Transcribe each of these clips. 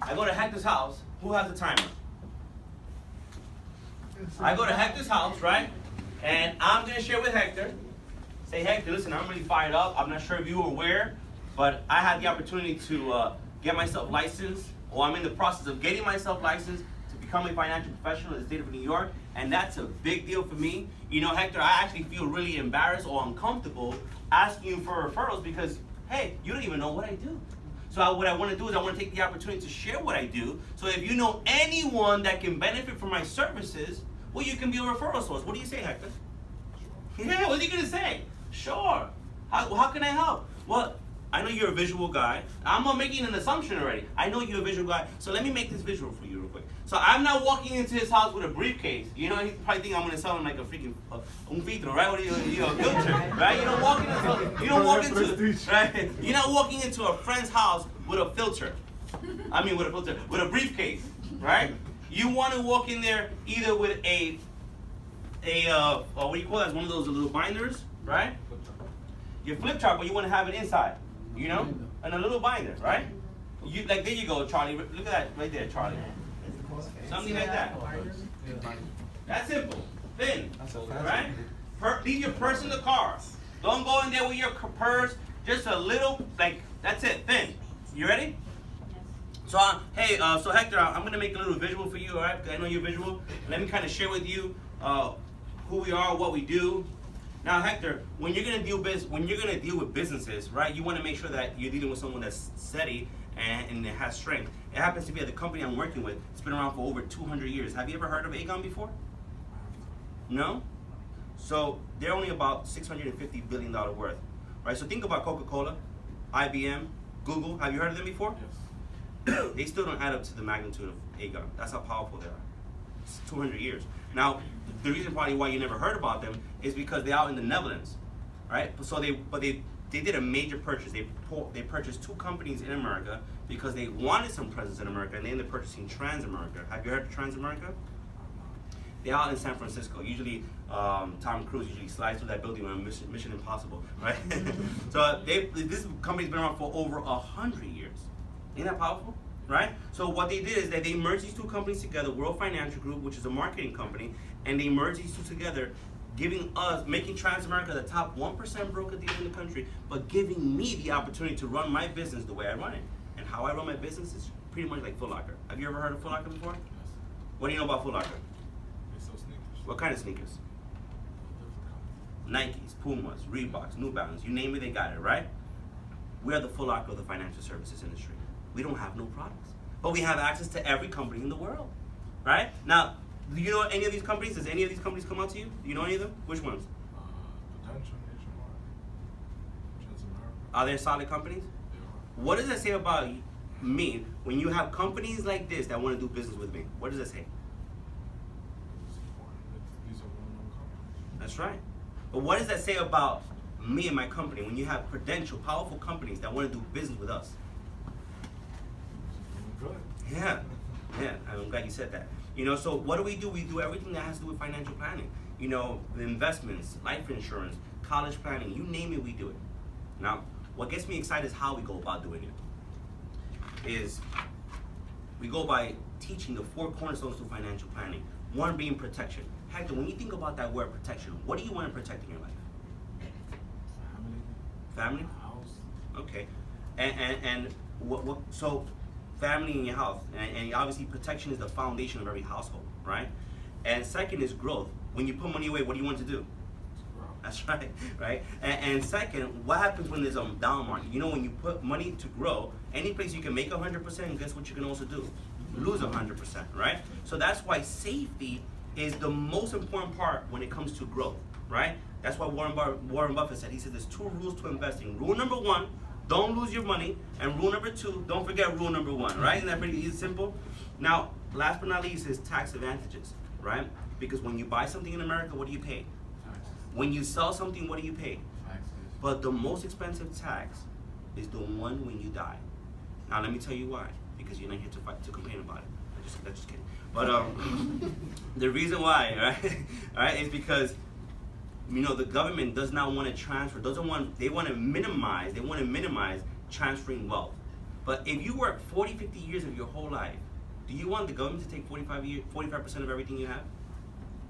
I go to Hector's house. Who has the timer? I go to Hector's house, right? And I'm going to share with Hector. Say, Hector, listen, I'm really fired up. I'm not sure if you were aware, but I had the opportunity to get myself licensed, or I'm in the process of getting myself licensed to become a financial professional in the state of New York, and that's a big deal for me. You know, Hector, I actually feel really embarrassed or uncomfortable asking you for referrals because, hey, you don't even know what I do. So what I want to do is I want to take the opportunity to share what I do. So if you know anyone that can benefit from my services, well, you can be a referral source. What do you say, Hector? Yeah, what are you going to say? Sure. How can I help? Well, I know you're a visual guy. I'm making an assumption already. I know you're a visual guy. So let me make this visual for you real quick. So I'm not walking into his house with a briefcase. You know, he probably think I'm going to sell him like a freaking un filtro, right? What are you a filter, right? You don't walk into, right? You're not walking into a friend's house with a filter. With a briefcase, right? You want to walk in there either with a what do you call that? One of those little binders, right? Your flip chart, but you want to have it inside, you know, and a little binder, right? There you go, Charlie. Look at that right there, Charlie. Something like that. That's simple. Thin, right? Leave your purse in the car. Don't go in there with your purse. Just a little, that's it. Thin. You ready? So, so Hector, I'm gonna make a little visual for you, all right? I know you're visual. Let me kind of share with you who we are, what we do. Now, Hector, when you're gonna deal with businesses, right? You want to make sure that you're dealing with someone that's steady and it has strength. It happens to be at the company I'm working with. It's been around for over 200 years. Have you ever heard of Aegon before? No? So they're only about $650 billion worth, right? So think about Coca-Cola, IBM, Google. Have you heard of them before? Yes. They still don't add up to the magnitude of Aegon. That's how powerful they are. It's 200 years. Now, the reason probably why you never heard about them is because they're out in the Netherlands, right? So they did a major purchase. They purchased 2 companies in America because they wanted some presence in America, and they ended up purchasing Transamerica. Have you heard of Transamerica? They're out in San Francisco. Usually, Tom Cruise usually slides through that building on Mission Impossible, right? So this company's been around for over 100 years. Isn't that powerful? Right? So what they did is that they merged these 2 companies together, World Financial Group, which is a marketing company, and they merged these 2 together, making Transamerica the top 1% broker dealer in the country, but giving me the opportunity to run my business the way I run it. And how I run my business is pretty much like Foot Locker. Have you ever heard of Foot Locker before? Yes. What do you know about Foot Locker? They sell sneakers. What kind of sneakers? Nikes, Pumas, Reeboks, New Balance, you name it, they got it, right? We are the Foot Locker of the financial services industry. We don't have no products, but we have access to every company in the world, right? Now, do you know any of these companies? Does any of these companies come out to you? Do you know any of them? Which ones? Potential, Nationwide, Transamerica. Are they solid companies? Yeah. What does that say about me when you have companies like this that want to do business with me? What does that say? These are well-known companies. That's right. But what does that say about me and my company when you have credential, powerful companies that want to do business with us? Good. Yeah, I'm glad you said that. You know, so what do? We do everything that has to do with financial planning. You know, the investments, life insurance, college planning, you name it, we do it. Now, what gets me excited is how we go about doing it. Is we go by teaching the 4 cornerstones to financial planning. 1 being protection. Hector, when you think about that word protection, what do you want to protect in your life? Family? House. Okay. And what so family in your house, and obviously protection is the foundation of every household, right? And second is growth. When you put money away, what do you want to do? That's right, right? And second, what happens when there's a down market? You know, when you put money to grow, any place you can make 100%, guess what you can also do? Lose 100%, right? So that's why safety is the most important part when it comes to growth, right? That's why Warren Buffett said, he said there's 2 rules to investing. Rule number 1, don't lose your money. And rule number 2, don't forget rule number 1, right? Isn't that pretty easy, simple? Now, last but not least is tax advantages, right? Because when you buy something in America, what do you pay? Taxes. When you sell something, what do you pay? Taxes. But the most expensive tax is the one when you die. Now, let me tell you why. Because you're not here to complain about it. I'm just kidding. But the reason why, right? All right, is because you know the government does not want to transfer. They want to minimize transferring wealth. But if you work 40, 50 years of your whole life, do you want the government to take 45% of everything you have?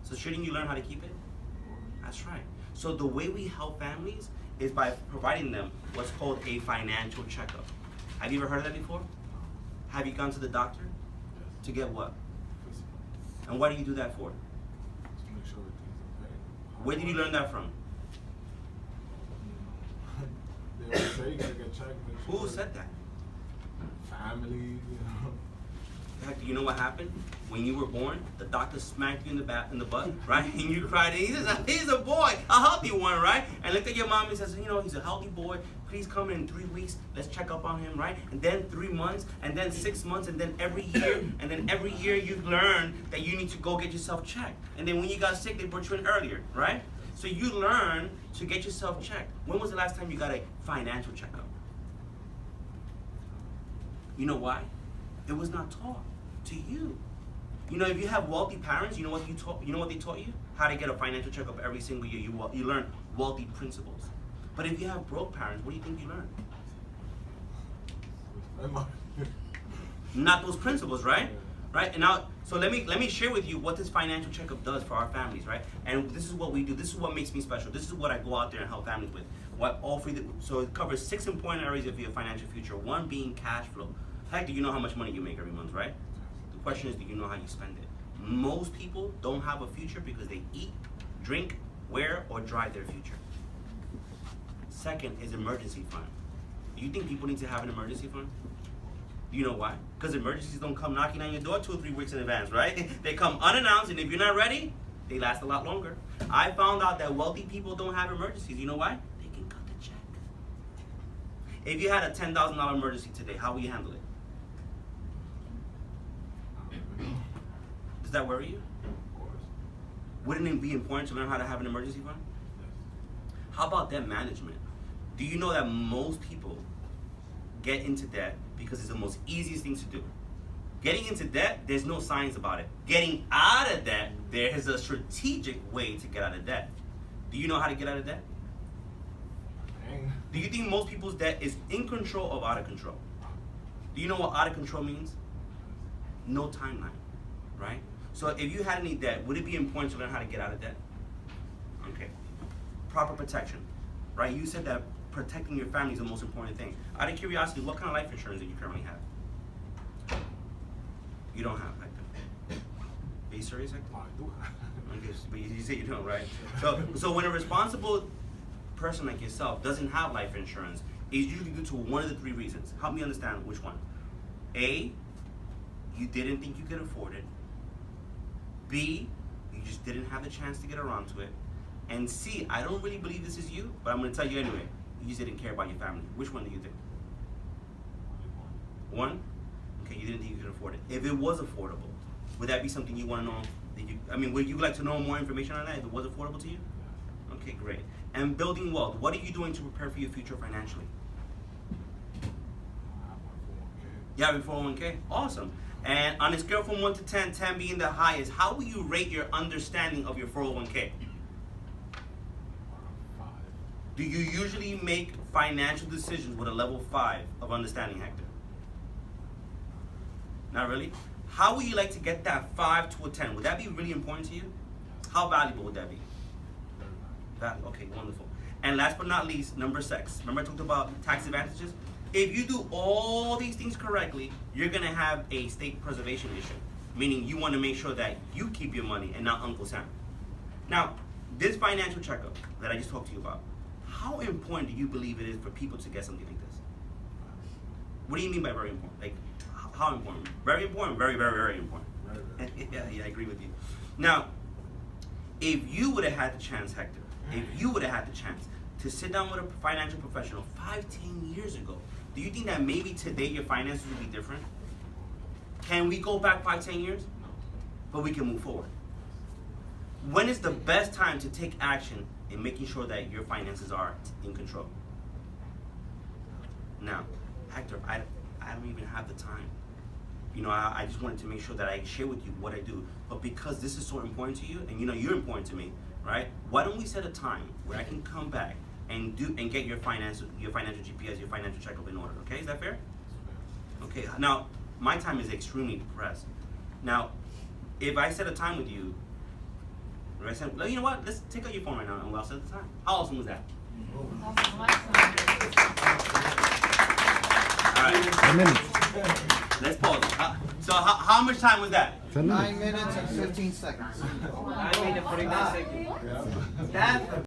So shouldn't you learn how to keep it? That's right. So the way we help families is by providing them what's called a financial checkup. Have you ever heard of that before? Have you gone to the doctor? Yes. To get what? Physical. And what do you do that for? To make sure everything's okay. Where did you learn that from? They always say you gotta get checked. Make sure Who said that? Family, you know. Heck, do you know what happened? When you were born, the doctor smacked you in the butt, right? And you cried, and he says, he's a boy, a healthy one, right? And looked at your mom and says, you know, he's a healthy boy. Please come in 3 weeks. Let's check up on him, right? And then 3 months, and then 6 months, and then every year, and then every year you've learned that you need to go get yourself checked. And then when you got sick, they brought you in earlier, right? So you learn to get yourself checked. When was the last time you got a financial checkup? You know why? It was not taught to you. You know, if you have wealthy parents, you know what they taught you? How to get a financial checkup every single year. You learn wealthy principles. But if you have broke parents, what do you think you learn? Not those principles, right? Right? And now, so let me share with you what this financial checkup does for our families, right? And this is what we do. This is what makes me special. This is what I go out there and help families with. So it covers 6 important areas of your financial future. One being cash flow. Heck, do you know how much money you make every month, right? The question is, do you know how you spend it? Most people don't have a future because they eat, drink, wear, or drive their future. Second is emergency fund. Do you think people need to have an emergency fund? Do you know why? Because emergencies don't come knocking on your door 2 or 3 weeks in advance, right? They come unannounced, and if you're not ready, they last a lot longer. I found out that wealthy people don't have emergencies. You know why? They can cut the check. If you had a $10,000 emergency today, how would you handle it? Does that worry you? Of course. Wouldn't it be important to learn how to have an emergency fund? Yes. How about debt management? Do you know that most people get into debt because it's the most easiest thing to do? Getting into debt, there's no science about it. Getting out of debt, there is a strategic way to get out of debt. Do you know how to get out of debt? Dang. Do you think most people's debt is in control or out of control? Do you know what out of control means? No timeline, right? So if you had any debt, would it be important to learn how to get out of debt? Okay. Proper protection, right? You said that protecting your family is the most important thing. Out of curiosity, what kind of life insurance do you currently have? You don't have, Hector. Are you serious, Hector? I do. Okay, but you say you don't, right? So when a responsible person like yourself doesn't have life insurance, it's usually due to one of the 3 reasons. Help me understand which one. A, you didn't think you could afford it. B, you just didn't have the chance to get around to it. And C, I don't really believe this is you, but I'm going to tell you anyway. You just didn't care about your family. Which one do you think? One? Okay, you didn't think you could afford it. If it was affordable, would that be something you want to know? Would you like to know more information on that if it was affordable to you? Okay, great. And building wealth. What are you doing to prepare for your future financially? You have a 401k? Awesome. And on a scale from 1 to 10, 10 being the highest, how will you rate your understanding of your 401k? 5. Do you usually make financial decisions with a level 5 of understanding, Hector? Not really? How would you like to get that 5 to a 10? Would that be really important to you? How valuable would that be? Okay, wonderful. And last but not least, number 6. Remember I talked about tax advantages? If you do all these things correctly, you're going to have a state preservation issue, meaning you want to make sure that you keep your money and not Uncle Sam. Now, this financial checkup that I just talked to you about, how important do you believe it is for people to get something like this? What do you mean by very important? Like, how important? Very important? Very, very, very important. Yeah, I agree with you. Now, if you would have had the chance, Hector, if you would have had the chance to sit down with a financial professional 5-10 years ago, do you think that maybe today your finances would be different? Can we go back 5-10 years? But we can move forward. When is the best time to take action in making sure that your finances are in control? Now, Hector, I don't even have the time. You know, I just wanted to make sure that I share with you what I do. But because this is so important to you, and you know you're important to me, right? Why don't we set a time where I can come back and get your financial GPS, your financial checkup in order? Okay, is that fair? Okay, now my time is extremely depressed. Now, if I set a time with you, if I said, well, you know what? Let's take out your phone right now and we'll set the time. How awesome was that? All right. 10 minutes. Let's pause. So how much time was that? 10 minutes. 9 minutes and 15 seconds. 9 minutes 49 seconds. Yeah. That